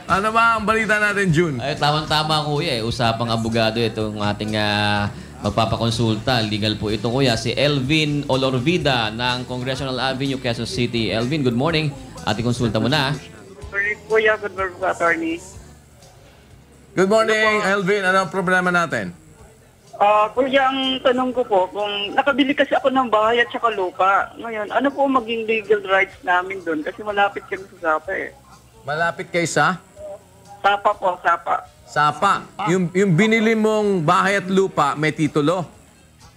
Ano ba ang balita natin, June? Ay, tama-tama kuya. Usapang abogado itong ating magpapakonsulta. Legal po ito kuya. Si Elvin Olorvida ng Congressional Avenue, Quezon City. Elvin, good morning. Ating konsulta mo na. Kuya, good morning, attorney. Good morning, Elvin. Ano ang problema natin? Kuya, ang tanong ko po, kung nakabili kasi ako ng bahay at saka lupa. Ngayon, ano po maging legal rights namin doon? Kasi malapit kami sa Sapa eh. Malapit kay sa? Sapa po, Sapa. Sapa. Yung binili mong bahay at lupa, may titulo?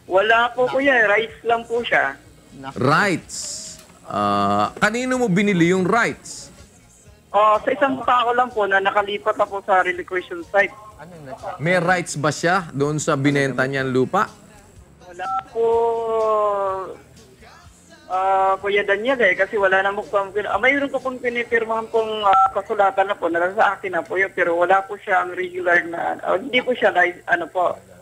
Wala po kuya, rights lang po siya. Rights. Kanino mo binili yung rights? Sa isang tao lang po na nakalipat ako sa relinquishment site. May rights ba siya doon sa binenta niyang lupa? Wala po, Kuya Daniel eh, kasi wala na mo mayroon ko pong pinipirmahan pong kasulatan na po, nasa sa akin na po yun, pero wala po siya ang regular na, hindi po siya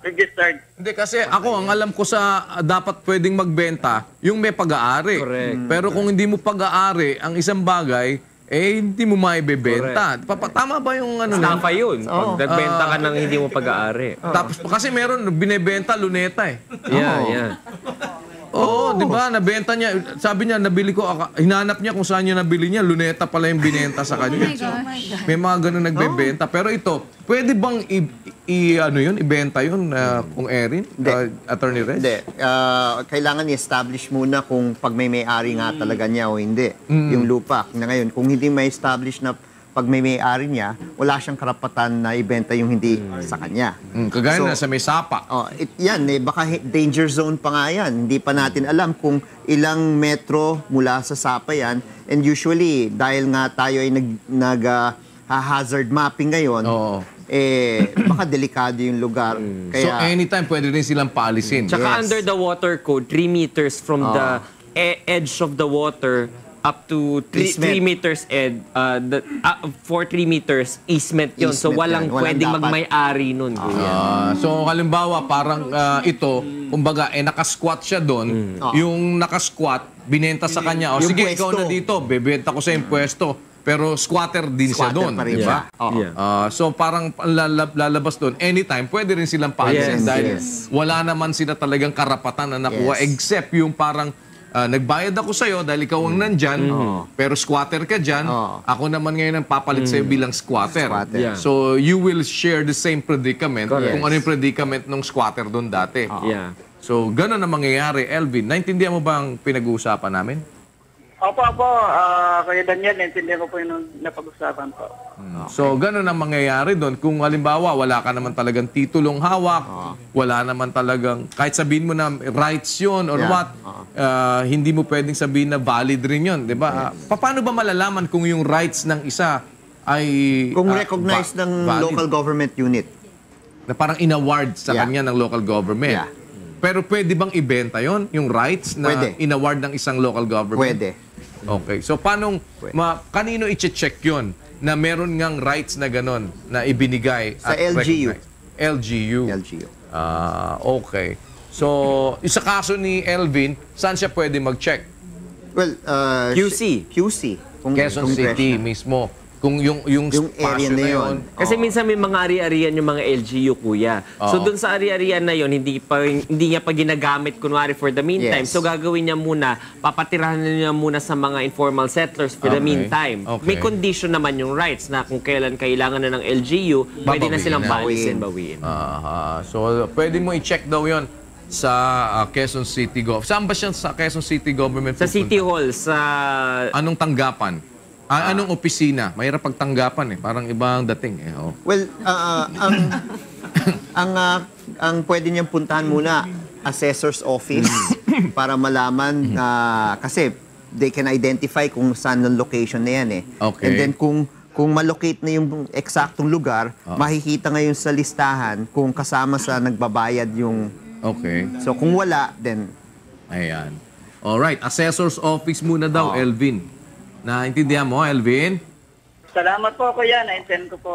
registered. Hindi kasi ako, ang alam ko sa dapat pwedeng magbenta, yung may pag-aari. Correct. Pero kung hindi mo pag-aari, ang isang bagay, hindi mo maibebenta. Tama ba yung ano? Estafa yun. Pag nagbenta ka ng hindi mo pag-aari. Tapos kasi meron binebenta luneta eh. Yeah. Oo, di ba? Nabenta niya. Sabi niya, nabili ko. Hinanap niya kung saan niya nabili niya. Luneta pala yung binenta sa kanya. May mga ganun nagbebenta. Pero ito, pwede bang ibenta yun kung Erin? Attorney Rez? Hindi. Kailangan i-establish muna kung pag may-ari nga talaga niya o hindi. Yung lupa. Na ngayon, kung hindi may-establish na pag may-ari niya, wala siyang karapatan na ibenta yung hindi sa kanya. Kagaya na sa may sapa. Yan, baka danger zone pa nga yan. Hindi pa natin alam kung ilang metro mula sa sapa yan. And usually, dahil nga tayo ay hazard mapping ngayon, baka delikado yung lugar. Kaya, so anytime pwede rin silang paalisin. Tsaka under the water code, 3 meters from the edge of the water up to 3 meters for 3 meters easement yun. So walang pwedeng magmay-ari nun. So halimbawa parang ito, kumbaga nakasquat siya doon. Yung nakasquat, binenta sa kanya. Sige, ikaw na dito, bebenta ko sa yung pwesto. Pero squatter din siya doon, di ba? So parang lalabas doon. Anytime, pwede rin silang paalisin dahil wala naman sila talagang karapatan na nakuha except yung parang nagbayad ako sa'yo dahil ikaw ang nandyan, pero squatter ka dyan, ako naman ngayon ang papalit sa'yo bilang squatter. So you will share the same predicament kung ano yung predicament ng squatter doon dati. So gano'n ang mangyayari. Elvin, naintindihan mo ba ang pinag-uusapan namin? Opo, Kuya Daniel, naintindihan ko po yung napag-usapan po. So, gano'n ang mangyayari doon. Kung halimbawa, wala ka naman talagang titulong hawak, wala naman talagang, kahit sabihin mo na rights yun or what, hindi mo pwedeng sabihin na valid rin yun, di ba? Paano ba malalaman kung yung rights ng isa ay kung recognized ng local government unit? Na parang in-award sa kanya ng local government. Pero pwede bang ibenta yon yung rights na in-award ng isang local government? Pwede. Okay. So, kanino i-check yun na meron ngang rights na ganon na ibinigay sa LGU. LGU. Okay. So, sa kaso ni Elvin, saan siya pwede mag-check? Well, QC. Quezon City mismo. Kung yung area na yun. Kasi minsan may mga ari-arian yung mga LGU, kuya. So dun sa ari-arian na yun, hindi niya pa ginagamit kunwari for the meantime. So gagawin niya muna, papatirahan niya muna sa mga informal settlers for the meantime. May condition naman yung rights na kung kailan kailangan na ng LGU, pwede na silang bawiin. So pwede mo i-check daw yon sa Quezon City Government. Saan ba siya sa Quezon City Government? Sa City Hall, sa... Anong tanggapan? Anong opisina? Mahirap pagtanggapan eh. Parang ibang dating eh. Well, ang pwede niyang puntahan muna, assessor's office para malaman kasi they can identify kung saan ang location na yan eh. And then kung malocate na yung eksaktong lugar, makikita ngayon sa listahan kung kasama sa nagbabayad yung... So kung wala, then... Ayan. Alright, assessor's office muna daw, Elvin. Naintindihan mo, Elvin? Salamat po, Kuya. Naintindihan ko po.